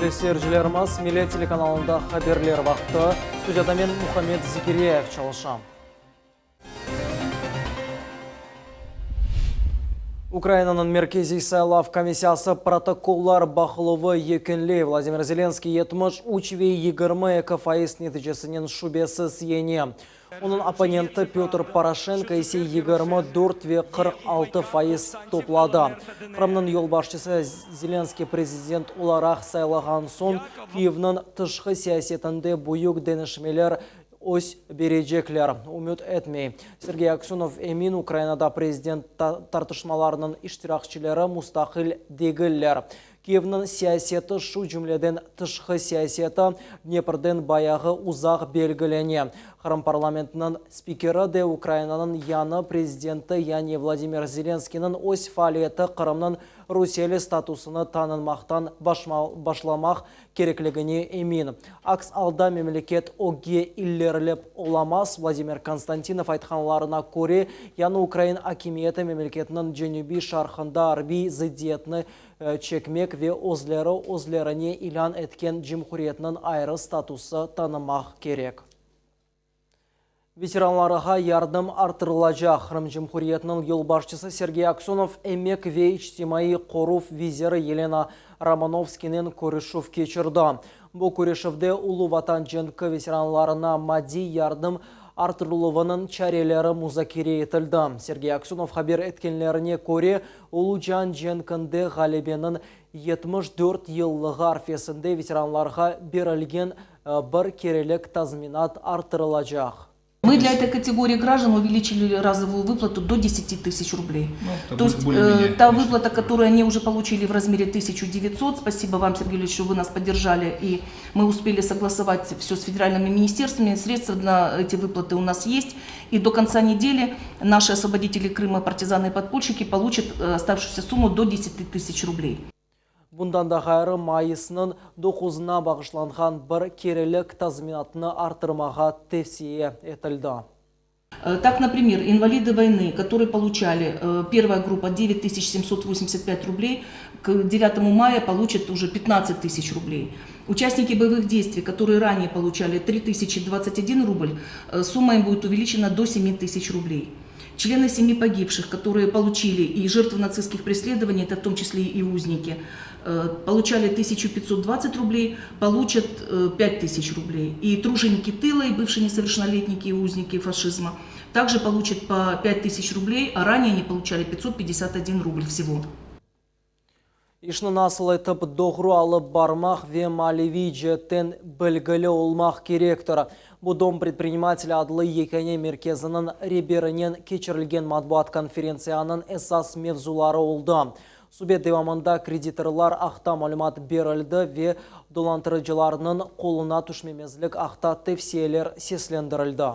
Құрметті сүйершілеріміз, Милет телеканалында хаберлер вақты. Студияда мен Мухаммед Зикиреев çalışам. Украинаның меркези сайлав комиссиясы протоколлар бақылауы екінлей. Владимир Зеленский 73,22% нәтижесінен шубесі сиене. Оның оппоненті Петр Порошенко есе 24,46% топлады. Қырымның елбашчысы Зеленский президент оларақ сайлаған сон Киевның тышқы саясетінде бұйық денішмелер ось бережеклер, үміт етмей. Сергей Аксенов эмин Украинада президент тартышмаларының иштиракчылары мустақил дегілер. Киевның саясеті шу жүмледен тышқы саясеті Днепрден баяғы ұзақ белгілене. Қырым парламентінің спикері де Украинаның яны президенті яни Владимир Зеленскийның ось фалиеті Қырымның Русиялы статусыны танынмақтан башламақ кереклігіне емин. Акс алда мемлекет оге иллерлеп оламас. Владимир Константинов айтқанларына көре, яны Украин акимиеті мемлекетінің Женеби шархында арби зидиетіні чекмек ве озлеріне илан еткен жемхуриетінің айры статусы танымақ керек. Ветеранларға ярдым артырылажа. Қырым жемхуриетінің елбашчысы Сергей Аксенов эмек ве ичтимаи қоруф визері Елена Романовскинен көрішов кечірді. Бұл көрешівде ұлы ватан женкі ветеранларына мади ярдым артырылуының чарелері музакире етілді. Сергей Аксенов хабер еткенлеріне көре ұлы жан женкінде ғалебенің 74 еллығы арфесінде ветеранларға берілген бір керелік тазминат артырылажақ. Мы для этой категории граждан увеличили разовую выплату до 10 тысяч рублей. То есть та выплата, которую они уже получили в размере 1900, спасибо вам, Сергей Ильич, что вы нас поддержали, и мы успели согласовать все с федеральными министерствами, средства на эти выплаты у нас есть, и до конца недели наши освободители Крыма, партизаны и подпольщики получат оставшуюся сумму до 10 тысяч рублей. Бұндан да ғайры майысының 9-на бағышланған бір керелік тазминатыны артырмаға тевсие етілді. Так, например, инвалиды войны, которые получали первая группа 9785 рублей, к 9 мая получат уже 15 тысяч рублей. Участники боевых действий, которые ранее получали 3021 рубль, сумма им будет увеличена до 7 тысяч рублей. Члены семьи погибших, которые получили и жертвы нацистских преследований, это в том числе и узники, получали 1520 рублей, получат 5000 рублей. И труженики тыла, и бывшие несовершеннолетние узники фашизма также получат по 5000 рублей, а ранее они получали 551 рубль всего. Ишны насыл етіп доғру алып бармақ ве малеви жеттен білгілі олмақ керектір. Бұл дом предпринимателя адлы екене мерkezінің реберінен кечірілген матбуат конференцияның эсас мевзулары олды. Субет девамында кредиторлар ақта малюмат берілді ве долантырыжыларының қолына түшмемезлік ақта тевсиелер сеслендірілді.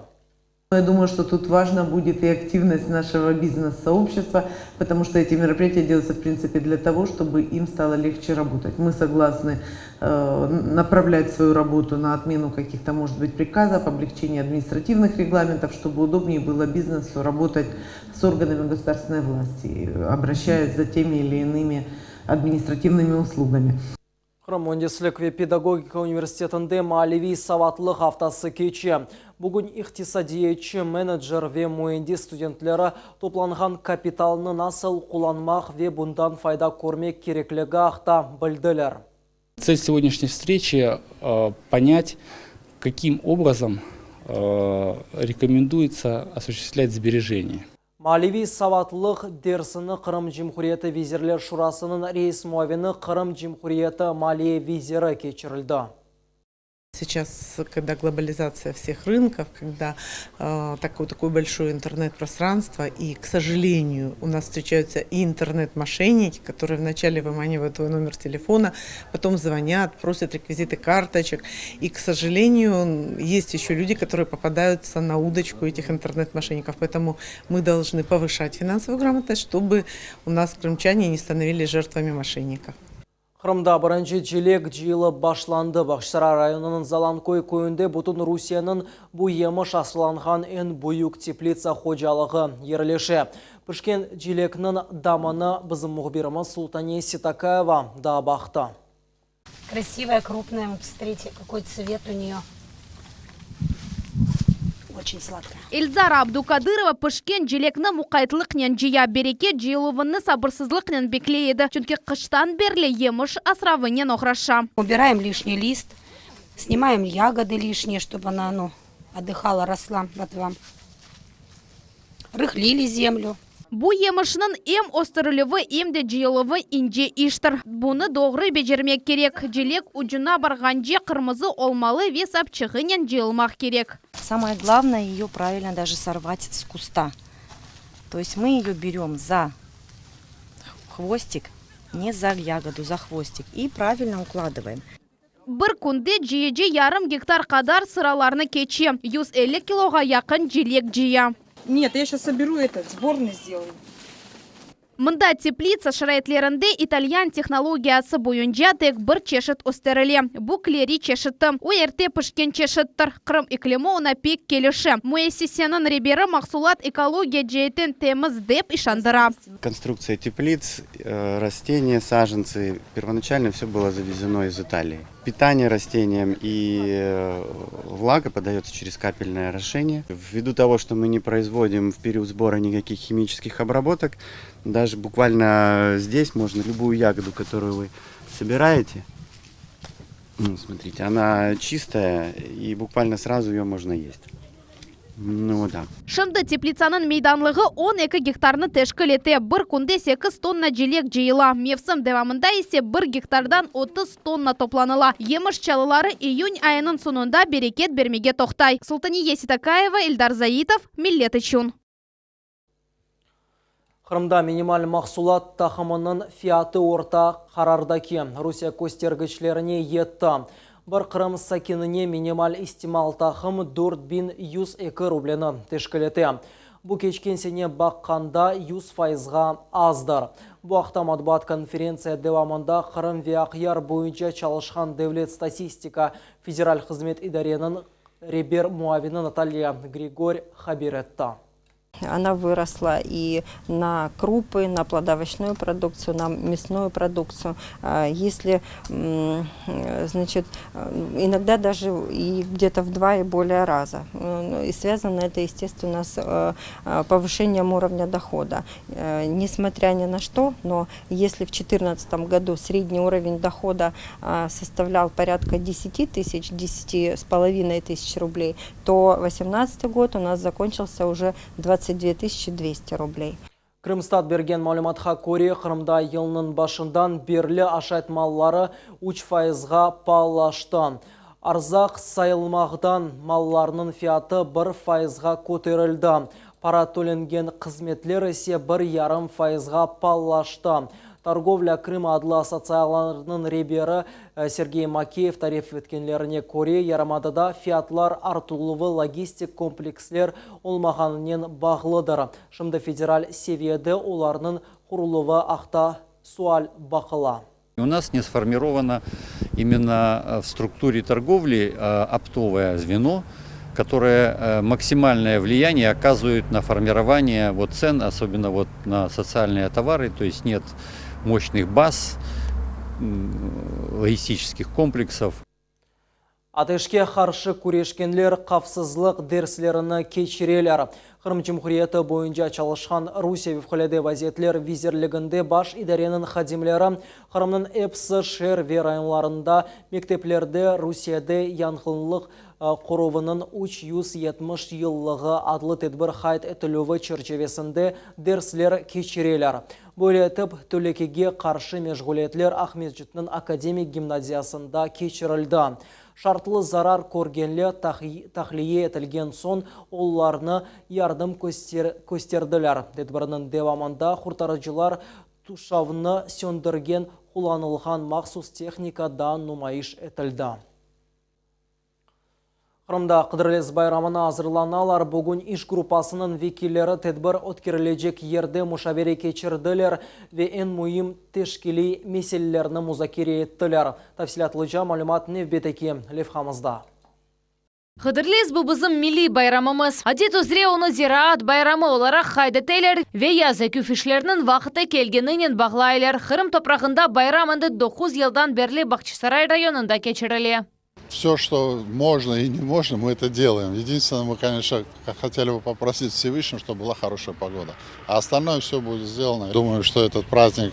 Я думаю, что тут важна будет и активность нашего бизнес-сообщества, потому что эти мероприятия делаются, в принципе, для того, чтобы им стало легче работать. Мы согласны направлять свою работу на отмену каких-то, может быть, приказов, облегчение административных регламентов, чтобы удобнее было бизнесу работать с органами государственной власти, обращаясь за теми или иными административными услугами. Қырым ве педагогика университетінде малеви саватлық хафтасы кече. Бүгін иқтисадиетші менеджер ве муэнди студентлері топланған капиталны насыл қоланмақ ве бұндан файда көрмек кереклігі ақта білділер. Цель сегодняшней встречи понять, каким образом рекомендуется осуществлять сбережения. Малеви саватлық дерсіні Қырым Жемхуриеті визерлер шурасының рейс муавені Қырым Жемхуриеті малия визері кечірілді. Сейчас, когда глобализация всех рынков, когда такое большое интернет-пространство, и, к сожалению, у нас встречаются и интернет-мошенники, которые вначале выманивают твой номер телефона, потом звонят, просят реквизиты карточек. И, к сожалению, есть еще люди, которые попадаются на удочку этих интернет-мошенников. Поэтому мы должны повышать финансовую грамотность, чтобы у нас крымчане не становились жертвами мошенников. Қырымда бірінші желек жылы башланды. Бақшсара районының Заланкой көйінде бұтын Русияның бұйемы шасыланған ен бұйық теплица қожалығы ерлеше. Пішкен желекнің даманы біздің мұғбирымыз Султане Ситакаева да бақты. Красивая, крупная. Вот смотрите, какой цвет у нее. Очень сладкая. Ильзара Абдукадырова пышкен жилекні мұқайтлықнен жия береке жиылуыны сабырсызлықнен беклейді. Чүнки қыштан берлі еміш асравынен охраша. Убираем лишний лист, снимаем ягоды лишние, чтобы она отдыхала, росла. Вот вам. Рыхлили землю. Бу емішінің ем остырылывы, емде жиылывы инже иштір. Бұны доғры бежермек керек. Жилек уджуна барғанже қырмызы олмалы вес апчығынен жиылмақ керек. Самое главное, ее правильно даже сорвать с куста. То есть мы ее берем за хвостик, не за ягоду, за хвостик. И правильно укладываем. Бір күнде жиеже ярым гектар қадар сыраларны кече. 150 килоға яқын жилек жия. Нет, я сейчас соберу этот, сборный сделаю. Мында теплица шырайтлерінде итальян технологиясы бойынша тек бір чешет өстеріле. Бұ клери чешетті. Уерте пішкен чешеттір. Қырым иклему ona пек келіші. Муэссисенің ребері мақсулат экология жейтін теміз деп ишандыра. Конструкция теплиц, растения, саженцы. Первоначально все было завезено из Италии. Питание растениям и влага подается через капельное орошение. Ввиду того, что мы не производим в период сбора никаких химических обработок, даже буквально здесь можно любую ягоду, которую вы собираете, смотрите, она чистая и буквально сразу ее можно есть. Ну да. Шымды теплицаның мейданлығы 12 гектарны тешкіл ете. Бір күнде 8 тонна жилек жиыла. Мевсім девамында есе 1 гектардан 30 тонна топланыла. Еміш чалылары июнь айының сонында берекет бермеге тоқтай. Султания Ситакаева, Ильдар Заитов, Миллет Ичун. Қырымда минималь мақсулат тақымының фиаты орта қарардаки. Русия көстергічлеріне етті. Бір Қырым сакиніне минималь истимал тақым 4102 рублені тешкілеті. Бұ кечкенсене баққанда 100%-ға аздыр. Бұ ақта матбуат конференция девамында Қырым вияқияр бойынша çalışқан Devlet статистика федераль қызмет идаренің ребер муавины Наталья Григорь хабер етті. Она выросла и на крупы, на плодовочную продукцию, на мясную продукцию. Если, значит, иногда даже и где-то в 2 и более раза. И связано это, естественно, с повышением уровня дохода. Несмотря ни на что, но если в 2014 году средний уровень дохода составлял порядка 10 тысяч, 10,5 тысяч рублей, то 2018 год у нас закончился уже 22 200 рублей. Крымстат берген малыматха көре Қырымда елінің башындан берлі ашайтмаллары 3%-ға палашты. Арзақ сайылмағдан малларының фиаты 1%-ға көтерілді. Пара төленген қызметлер есе 1,5%-ға палашты. Торговля Крым адлы ассоциацияларының ребері Сергей Макеев тариф өткенлеріне көре ярамадыда фиатлар артылығы логистик комплекслер олмағанымен бағлыдыр. Шымды федераль севиеді оларының құрылығы ақта суаль бақыла. У нас не сформировано именно в структуре торговли оптовое звено, которое максимальное влияние оказывает на формирование цен, особенно на социальные товары, то есть нет мощных баз, логистических комплексов. Атышке қаршы күрешкенлер қапсызлық дерслеріні кечірелер. Қырым Жумхурияты бойынша çalışқан Русия вифхоледе вазетлер визерлігінде баш идаренің хадимлері Қырымның эпсы шер верайынларында мектеплерде Русияде янғынлық қоровының 370 еллығы адлы тедбір хайт әтілуі черчевесінде дерслер кечірелер. Бөлі етіп, төлекеге қаршы межгулетлер Ахметжітінің академик гимназиясында кечірілді. Шартлы зарар көргенле тахлие етілген сон оларны ярдым көстерділер. Дедбірінің девамында құртарыжылар тушавны сөндірген құланылған мақсус техникада нумайыш етілді. Қырымда Қыдырлес байрамына азырланалар. Бүгін иш группасының векилері тедбір өткерілежек ерде мұшавері кечірділер ве ен мұйым тешкілі меселелеріні музакире еттілер. Тафсилатлыжа малюмат невбетеке Левхамызда. Қыдырлес бұл біздің милли байрамымыз. Адет өзре оны зираат байрамы оларақ хайдетейлер ве язы күфішлерінің вақыты келгенінен бағлайлар. Қырым топрағында байрамынды 9 елдан берлі Бахчисарай районында кечірілі. Все, что можно и не можно, мы это делаем. Единственное, мы, конечно, хотели бы попросить Всевышнего, чтобы была хорошая погода. А остальное все будет сделано. Думаю, что этот праздник,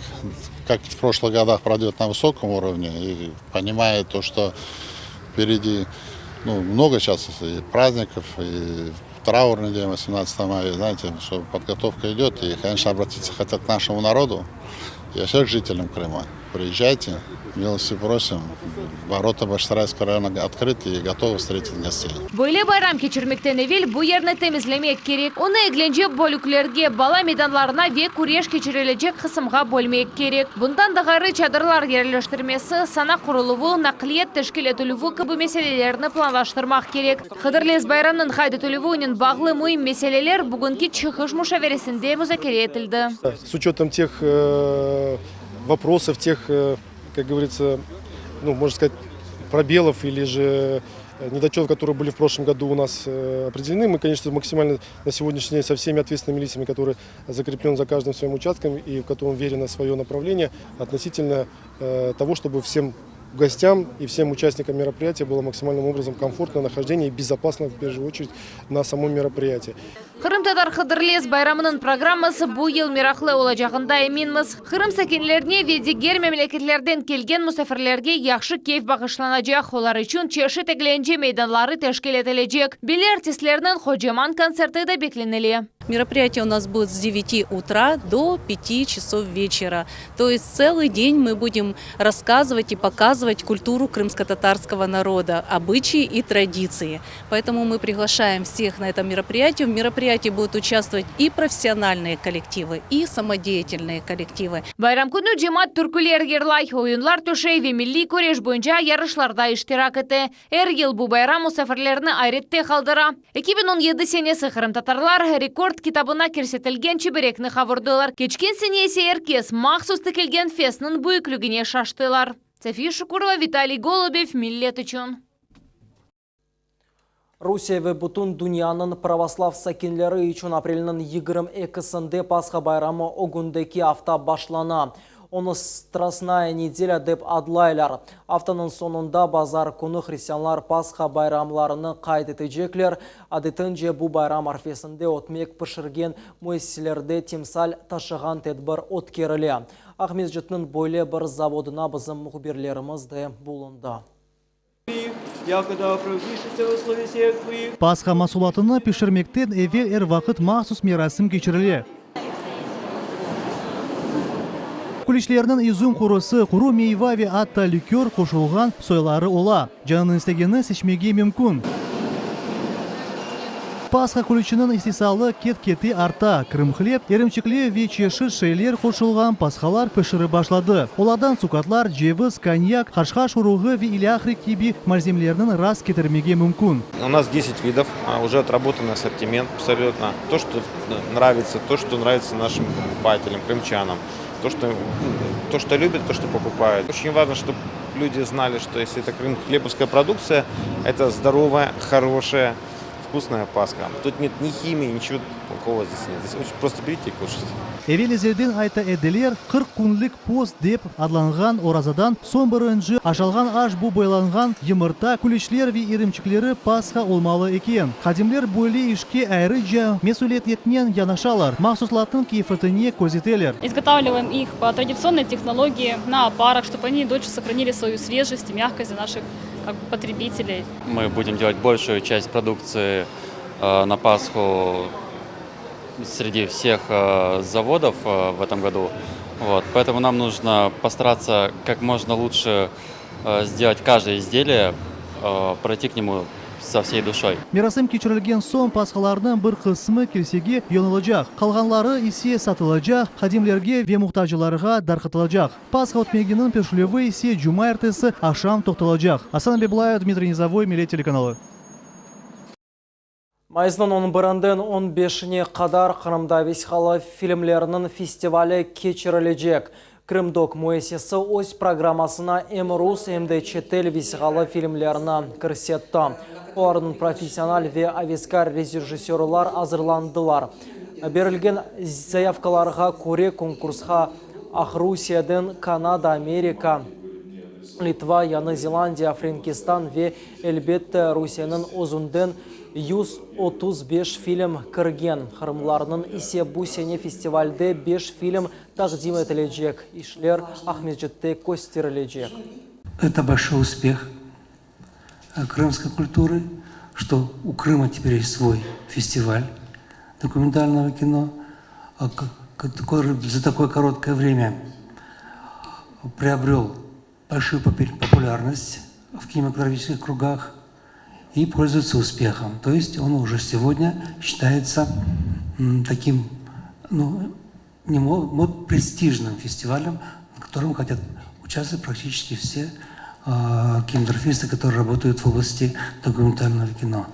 как в прошлых годах, пройдет на высоком уровне. И понимая то, что впереди много сейчас и праздников, и траурный день 18 мая, знаете, что подготовка идет. И, конечно, обратиться хотят к нашему народу и всех жителям Крыма. Приезжайте, милости просим. Ворота Бахчисарайского района открыты и готовы встретить гостей. Böyle bayram keçirmekten evvel bu yerini temizlemek gerek. Onu eğlence bölüklerge, bala meydanlarına ve kureş keçirilecek kısımga bölmek gerek. Bundan da gayrı çadırlar yerleştirmesi, sana kuruluvu, nakliyet teşkil etülüvü gibi meselelerini planlaştırmak gerek. Kıdırlez bayramının haydatülüvü'nün bağlı mühim meseleler bugünkü çıkış müşaveresinde müzakere edildi. С учетом тех вопросов, тех, как говорится, можно сказать, пробелов или же недочетов, которые были в прошлом году у нас определены. Мы, конечно, максимально на сегодняшний день со всеми ответственными лицами, которые закреплены за каждым своим участком и в котором верено свое направление относительно того, чтобы всем гостям и всем участникам мероприятия было максимальным образом комфортно нахождение и безопасно, в первую очередь, на самом мероприятии. Қырым татар Қыдырлес байрамының программасы бұл ел мирақлы олacağında eminmiz. Қырым сәкенлеріне ve diğer memleketlerden kelgen müsafirlerge yaxşı keyif bağışlanacak. Onlar için çeşit eğlence meydanları teşkil edilecek. Belli artistlerinin kocaman konserti de beklenili. Мероприятие у нас будет с 9 утра до 5 часов вечера. То есть целый день мы будем рассказывать и показывать культуру крымско-татарского народа, обычаи и традиции. Поэтому мы приглашаем всех на это мероприятие. В мероприятии будут участвовать и профессиональные коллективы, и самодеятельные коллективы. Bayram günü cemaat türküler yerlay, oyunlar töşey ve milli koreş boyunca yarışlarda iştirak etti. Her yıl bu bayram müsafirlerini ayrıtte kaldıra. 2017 senesi Kırım Tatarlar rekord kitabına kersetilgen çeberekni kavurdular. Geçken senesi herkes mahsus tikilgen fesinin büyüklüğüne şaştılar. София Шукурова, Виталий Голубев, Millet için. Rusya ve bütün dünyanın pravoslav sakinleri için aprelinin 22'sinde Pasxa bayramı o gündeki hafta başlana. Onu Strasnaya nedelya dep adlaylar. Haftanın sonunda bazar günü Hristiyanlar Pasxa bayramlarını kaydedecekler. Adetince bu bayram arifesinde otmek pişirgen müesselerde timsal taşıgan tedbir ötkerilir. Ahmedjet'nin böyle bir zavoduna bizim muhabirlerimiz de bulundu. Pasxa mahsulatını pişirmekten evvel er vakit mahsus merasim geçirilir. Kulişlerinin üzüm kurusu, kuru meyve ve hatta likör koşulgan soyları ola. Canının istegeni seçmege mümkün. Pasxa kulişinin istisalı ket-keti arta. Kırım xleb, erimçikli ve çeşit şeyler koşulgan pasxalar pişiri başladı. Oladan sukatlar, ceviz, konyak, haşhaş uruğu ve ilahri gibi malzemelerinin rast getirmege mümkün. У нас 10 видов, уже отработанный ассортимент абсолютно. То, что нравится нашим покупателям, крымчанам. То, что любят, то, что покупают. Очень важно, чтобы люди знали, что если это хлебовская продукция, это здоровая, хорошая, вкусная Пасха. Тут нет ни химии, ничего такого здесь нет. Здесь очень просто берите и кушайте. Evvelizerden ayta ediler 40 günlük post dep adlangan orazadan son birinci aşalgan aş bu boylangan yumurta, kulişler ve irimçikleri Pasxa olmalı eken. Kadimler böyle işke ayrıca mesuliyetlen yanaşalar. Mahsuslatın keyfiyetini gözeteler. Изготавливаем их по традиционной технологии на опарах, чтобы они дольше сохранили свою свежесть и мягкость для наших потребителей. Мы будем делать большую часть продукции на Пасху среди всех заводов в этом году. Поэтому нам нужно постараться как можно лучше сделать каждое изделие, пройти к нему со всей душой. Merasim keçirilgen son pasxalarının bir kısmı kilsege yonulacak. Kalganları ise satılacak, hadimlerge ve muhtacılarga darqıtılacak. Pasxa otmeginin pişlevi ise cuma ertesi akşam toxtalacak. Hasan Beblayev, Dmitriy Nizavoy, Millet телеканалы. Mayıs'ın 11'inden 15'ine kadar Kırım'da Vesikalı filmlerinin festivali keçirilecek. Крымдок муэсесі ось программасына Эмрус МДЧ висғалы фильмлеріна кірсетті. Олардың профессионал ве авескар режиссерлар азырландылар. Берілген заявкаларға көре конкурсқа Русиядан, Канада, Америка, Литва, Яны Зеландия, Франкистан ве әлбетті Русияның озунден 135 фильм кірген. Қырымларының исе бұ сене фестивальде 5 фильм тақдим етілежек. Ишлер Ахмеджетте көстерілежек. Это большой успех крымской культуры, что у Крыма теперь есть свой фестиваль документального кино, который за такое короткое время приобрел большую популярность в кинематографических кругах и пользуется успехом. То есть он уже сегодня считается таким престижным фестивалем, на котором хотят участвовать практически все кинематографисты, которые работают в области документального кино.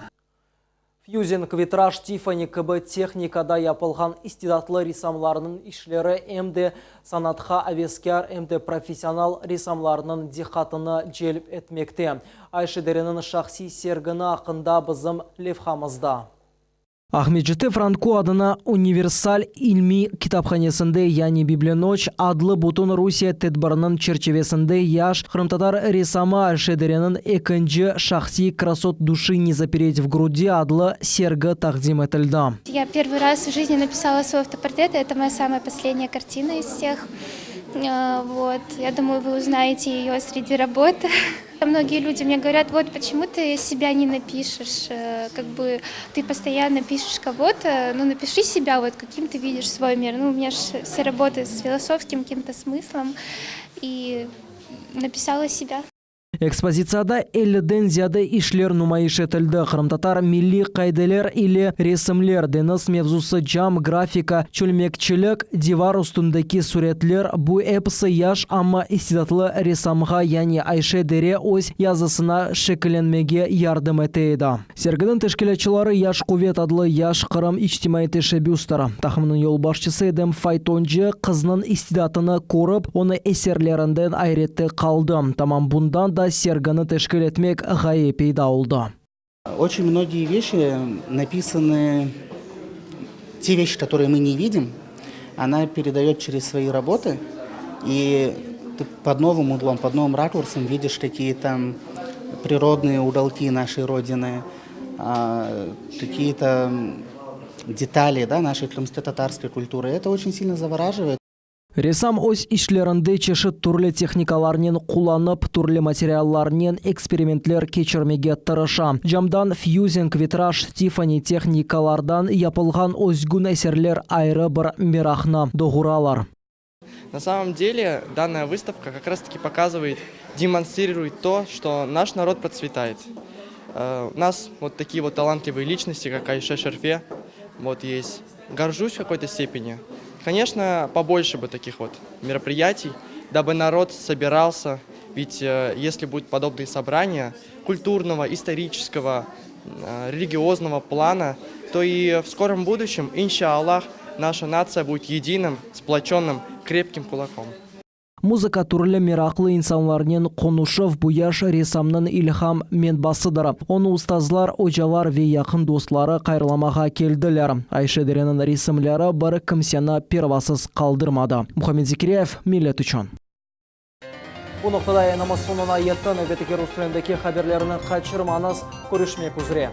Фьюзинг витраж Тифани КБ техникада япылған истидатлы рисамларының ишлері әмді санатқа авескер, әмді профессионал рисамларының дихатыны желіп етмекте. Айшедерінің шақси сергіні ақында бізім левхамызда. Ахмеджетте Франко адына универсаль илми китапханесінде яни Библиноч адлы бутун Русия тедбарының черчевесінде яш хрымтатар рисама Айшедерінің экінжі шахси красот души не запереть в груди адлы сергі тақдим етілді. Я первый раз в жизни написала свой автопортрет, это моя самая последняя картина из всех. Вот. Я думаю, вы узнаете ее среди работ. Многие люди мне говорят, вот почему ты себя не напишешь, как бы ты постоянно пишешь кого-то, ну напиши себя, вот каким ты видишь свой мир. Ну у меня же все работает с философским каким-то смыслом, и написала себя. Экспозицияда 50-ден зияды ишлер нумайыш етілді. Қырымтатар милли қайделер или ресімлер, денес мевзусы жам, графика, чөлмекчілік, дивар үстіндегі суретлер, бұ эпсы яш амма истидатлы ресамға яни Айшедере ось язысына шекіленмеге ярдым етейді. Сергінің тешкелечілары яш кувет адлы яш қырым ичтимай тешебюстары. Тахымның yolbaşçысы Эдем Файтонжы қызның истидатыны көріп, оны эсерлерінден айретті қалды. Тамам бұндан да серганы тешкел етмек ғайы пейда олды. Очень многие вещи написаны, те вещи, которые мы не видим, она передает через свои работы, и ты под новым углом, под новым ракурсом видишь какие-то природные уголки нашей Родины, какие-то детали, да, нашей крымско-татарской культуры. Это очень сильно завораживает. Ресам ось ишлерінде чешет түрлі техникаларнен куланып, түрлі материалларнен экспериментлер кечірмеге тырыша. Жамдан фьюзинг витраж Тифани техникалардан япылған озгун әсерлер айры бір мирахна доғуралар. На самом деле данная выставка как раз таки показывает, демонстрирует то, что наш народ процветает. У нас вот такие вот талантливые личности, как Айше Шерфе, вот есть. Горжусь в какой-то степени. Конечно, побольше бы таких вот мероприятий, дабы народ собирался, ведь если будут подобные собрания культурного, исторического, религиозного плана, то и в скором будущем, иншаллах, наша нация будет единым, сплоченным, крепким кулаком. Музыка түрлі мираклы инсанларнен қонушев бұяш ресамның илхам мен басыдыр. Оны ұстазлар, ожалар ве яқын достлары қайырламаға келділер. Айшедерінің ресімлері бір кімсені первасыз қалдырмады. Мұхаммед Зикиреев, Миллет үшін. Бұл нұқтада еніміз сонына еттін, өбетікер ұстырендеке қаберлерінің қачырманыз көрішмек үзіре.